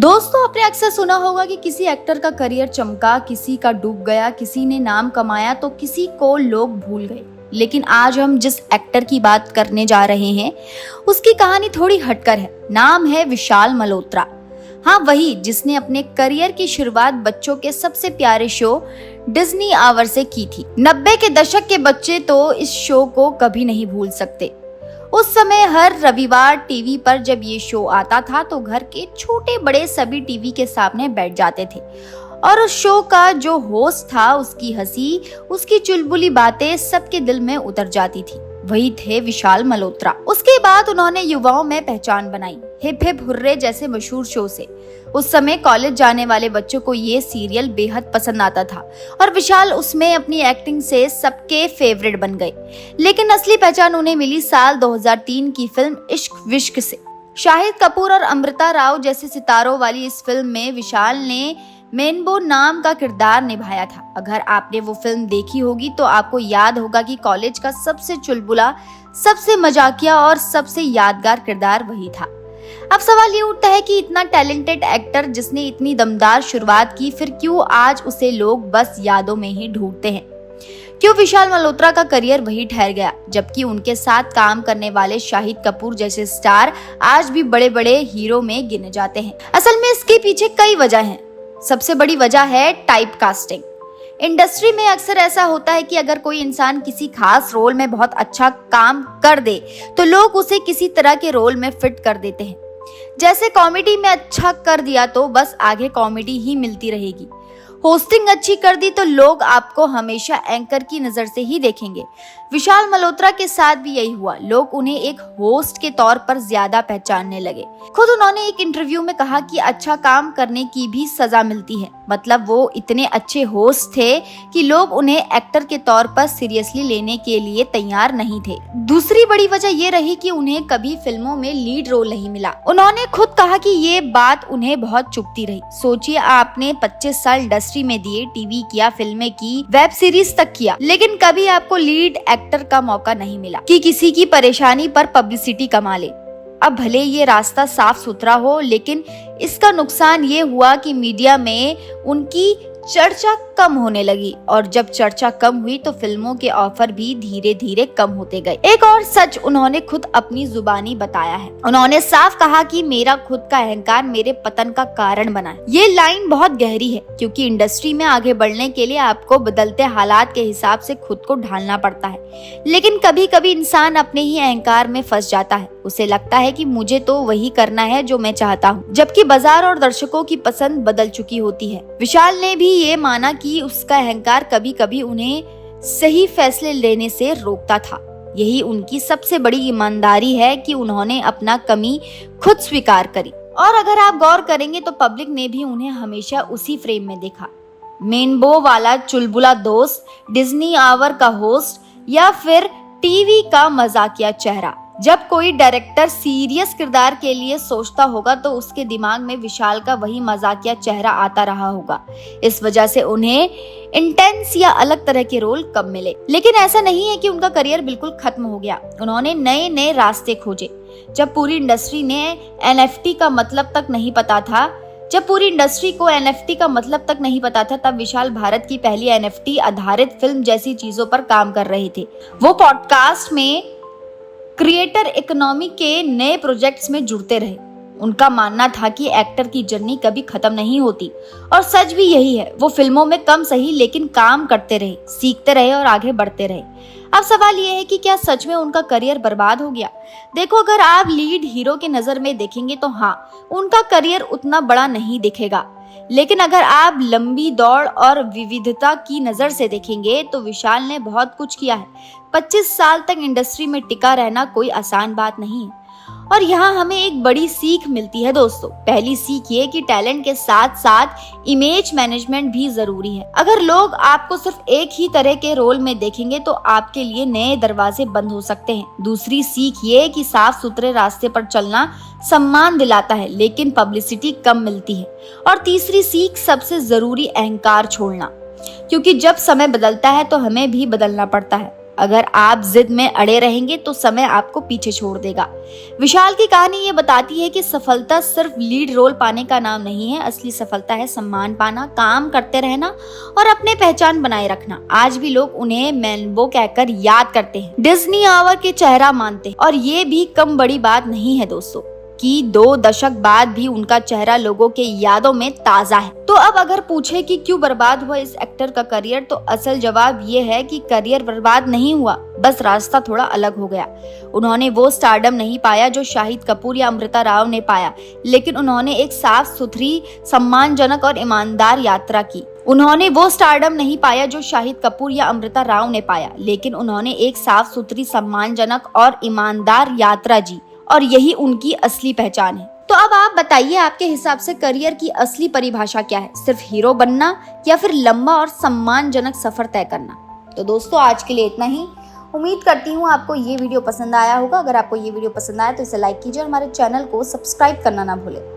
दोस्तों, आपने अक्सर सुना होगा कि किसी एक्टर का करियर चमका, किसी का डूब गया, किसी ने नाम कमाया तो किसी को लोग भूल गए। लेकिन आज हम जिस एक्टर की बात करने जा रहे हैं उसकी कहानी थोड़ी हटकर है। नाम है विशाल मल्होत्रा। हाँ, वही जिसने अपने करियर की शुरुआत बच्चों के सबसे प्यारे शो डिज्नी आवर से की थी। 90 के दशक के बच्चे तो इस शो को कभी नहीं भूल सकते। उस समय हर रविवार टीवी पर जब ये शो आता था तो घर के छोटे बड़े सभी टीवी के सामने बैठ जाते थे और उस शो का जो होस्ट था उसकी हंसी, उसकी चुलबुली बातें सबके दिल में उतर जाती थी। वही थे विशाल मल्होत्रा। उसके बाद उन्होंने युवाओं में पहचान बनाई हिप हिप हुर्रे जैसे मशहूर शो से। उस समय कॉलेज जाने वाले बच्चों को ये सीरियल बेहद पसंद आता था और विशाल उसमें अपनी एक्टिंग से सबके फेवरेट बन गए। लेकिन असली पहचान उन्हें मिली साल 2003 की फिल्म इश्क विश्क से। शाहिद कपूर और अमृता राव जैसे सितारों वाली इस फिल्म में विशाल ने मेनबो नाम का किरदार निभाया था। अगर आपने वो फिल्म देखी होगी तो आपको याद होगा कि कॉलेज का सबसे चुलबुला, सबसे मजाकिया और सबसे यादगार किरदार वही था। अब सवाल ये उठता है कि इतना टैलेंटेड एक्टर जिसने इतनी दमदार शुरुआत की, फिर क्यों आज उसे लोग बस यादों में ही ढूंढते हैं? क्यों विशाल मल्होत्रा का करियर वही ठहर गया, जबकि उनके साथ काम करने वाले शाहिद कपूर जैसे स्टार आज भी बड़े बड़े हीरो में गिने जाते हैं? असल में इसके पीछे कई वजह हैं। सबसे बड़ी वजह है टाइप कास्टिंग। इंडस्ट्री में अक्सर ऐसा होता है कि अगर कोई इंसान किसी खास रोल में बहुत अच्छा काम कर दे तो लोग उसे किसी तरह के रोल में फिट कर देते हैं। जैसे कॉमेडी में अच्छा कर दिया तो बस आगे कॉमेडी ही मिलती रहेगी। होस्टिंग अच्छी कर दी तो लोग आपको हमेशा एंकर की नजर से ही देखेंगे। विशाल मल्होत्रा के साथ भी यही हुआ। लोग उन्हें एक होस्ट के तौर पर ज्यादा पहचानने लगे। खुद उन्होंने एक इंटरव्यू में कहा कि अच्छा काम करने की भी सजा मिलती है। मतलब वो इतने अच्छे होस्ट थे कि लोग उन्हें एक्टर के तौर पर सीरियसली लेने के लिए तैयार नहीं थे। दूसरी बड़ी वजह ये रही कि उन्हें कभी फिल्मों में लीड रोल नहीं मिला। उन्होंने खुद कहा कि ये बात उन्हें बहुत चुभती रही। सोचिए, आपने 25 साल इंडस्ट्री में दिए, टीवी किया, फिल्में की, वेब सीरीज तक किया, लेकिन कभी आपको लीड एक्टर का मौका नहीं मिला कि किसी की परेशानी पर पब्लिसिटी कमा ले। अब भले ये रास्ता साफ सुथरा हो, लेकिन इसका नुकसान ये हुआ कि मीडिया में उनकी चर्चा कम होने लगी और जब चर्चा कम हुई तो फिल्मों के ऑफर भी धीरे धीरे कम होते गए। एक और सच उन्होंने खुद अपनी जुबानी बताया है। उन्होंने साफ कहा कि मेरा खुद का अहंकार मेरे पतन का कारण बना है। ये लाइन बहुत गहरी है क्योंकि इंडस्ट्री में आगे बढ़ने के लिए आपको बदलते हालात के हिसाब से खुद को ढालना पड़ता है। लेकिन कभी कभी इंसान अपने ही अहंकार में फंस जाता है। उसे लगता है कि मुझे तो वही करना है जो मैं चाहता हूँ, जबकि बाजार और दर्शकों की पसंद बदल चुकी होती है। विशाल ने भी ये माना कि उसका अहंकार कभी कभी उन्हें सही फैसले लेने से रोकता था। यही उनकी सबसे बड़ी ईमानदारी है कि उन्होंने अपना कमी खुद स्वीकार करी। और अगर आप गौर करेंगे तो पब्लिक ने भी उन्हें हमेशा उसी फ्रेम में देखा। मेनबो वाला चुलबुला दोस्त, डिज्नी आवर का होस्ट या फिर टीवी का मजाकिया चेहरा। जब कोई डायरेक्टर सीरियस किरदार के लिए सोचता होगा तो उसके दिमाग में विशाल का वही मजाकिया चेहरा आता रहा होगा। इस वजह से उन्हें इंटेंस या अलग तरह के रोल कम मिले। लेकिन ऐसा नहीं है कि उनका करियर बिल्कुल खत्म हो गया। उन्होंने नए नए रास्ते खोजे। जब पूरी इंडस्ट्री को NFT का मतलब तक नहीं पता था, तब विशाल भारत की पहली NFT आधारित फिल्म जैसी चीजों पर काम कर रहे थे। वो पॉडकास्ट में क्रिएटर इकोनॉमी के नए प्रोजेक्ट्स में जुड़ते रहे। उनका मानना था कि एक्टर की जर्नी कभी खत्म नहीं होती और सच भी यही है। वो फिल्मों में कम सही लेकिन काम करते रहे, सीखते रहे और आगे बढ़ते रहे। अब सवाल ये है कि क्या सच में उनका करियर बर्बाद हो गया? देखो, अगर आप लीड हीरो के नजर में देखेंगे तो हाँ, उनका करियर उतना बड़ा नहीं दिखेगा। लेकिन अगर आप लंबी दौड़ और विविधता की नजर से देखेंगे तो विशाल ने बहुत कुछ किया है। 25 साल तक इंडस्ट्री में टिका रहना कोई आसान बात नहीं है। और यहाँ हमें एक बड़ी सीख मिलती है दोस्तों। पहली सीख ये कि टैलेंट के साथ साथ इमेज मैनेजमेंट भी जरूरी है। अगर लोग आपको सिर्फ एक ही तरह के रोल में देखेंगे तो आपके लिए नए दरवाजे बंद हो सकते हैं। दूसरी सीख ये कि साफ सुथरे रास्ते पर चलना सम्मान दिलाता है लेकिन पब्लिसिटी कम मिलती है। और तीसरी सीख सबसे जरूरी, अहंकार छोड़ना, क्योंकि जब समय बदलता है तो हमें भी बदलना पड़ता है। अगर आप जिद में अड़े रहेंगे तो समय आपको पीछे छोड़ देगा। विशाल की कहानी ये बताती है कि सफलता सिर्फ लीड रोल पाने का नाम नहीं है। असली सफलता है सम्मान पाना, काम करते रहना और अपने पहचान बनाए रखना। आज भी लोग उन्हें मैनबो कहकर याद करते हैं, डिज्नी आवर के चेहरा मानते हैं और ये भी कम बड़ी बात नहीं है दोस्तों कि 2 दशक बाद भी उनका चेहरा लोगों के यादों में ताजा है। तो अब अगर पूछे कि क्यों बर्बाद हुआ इस एक्टर का करियर, तो असल जवाब ये है कि करियर बर्बाद नहीं हुआ, बस रास्ता थोड़ा अलग हो गया। उन्होंने वो स्टारडम नहीं पाया जो शाहिद कपूर या अमृता राव ने पाया, लेकिन उन्होंने एक साफ सुथरी, सम्मानजनक और ईमानदार यात्रा की। उन्होंने वो स्टारडम नहीं पाया जो शाहिद कपूर या अमृता राव ने पाया, लेकिन उन्होंने एक साफ सुथरी, सम्मानजनक और ईमानदार यात्रा जी, और यही उनकी असली पहचान है। तो अब आप बताइए, आपके हिसाब से करियर की असली परिभाषा क्या है? सिर्फ हीरो बनना या फिर लंबा और सम्मानजनक सफर तय करना? तो दोस्तों आज के लिए इतना ही। उम्मीद करती हूँ आपको ये वीडियो पसंद आया होगा। अगर आपको ये वीडियो पसंद आया तो इसे लाइक कीजिए और हमारे चैनल को सब्सक्राइब करना ना भूलें।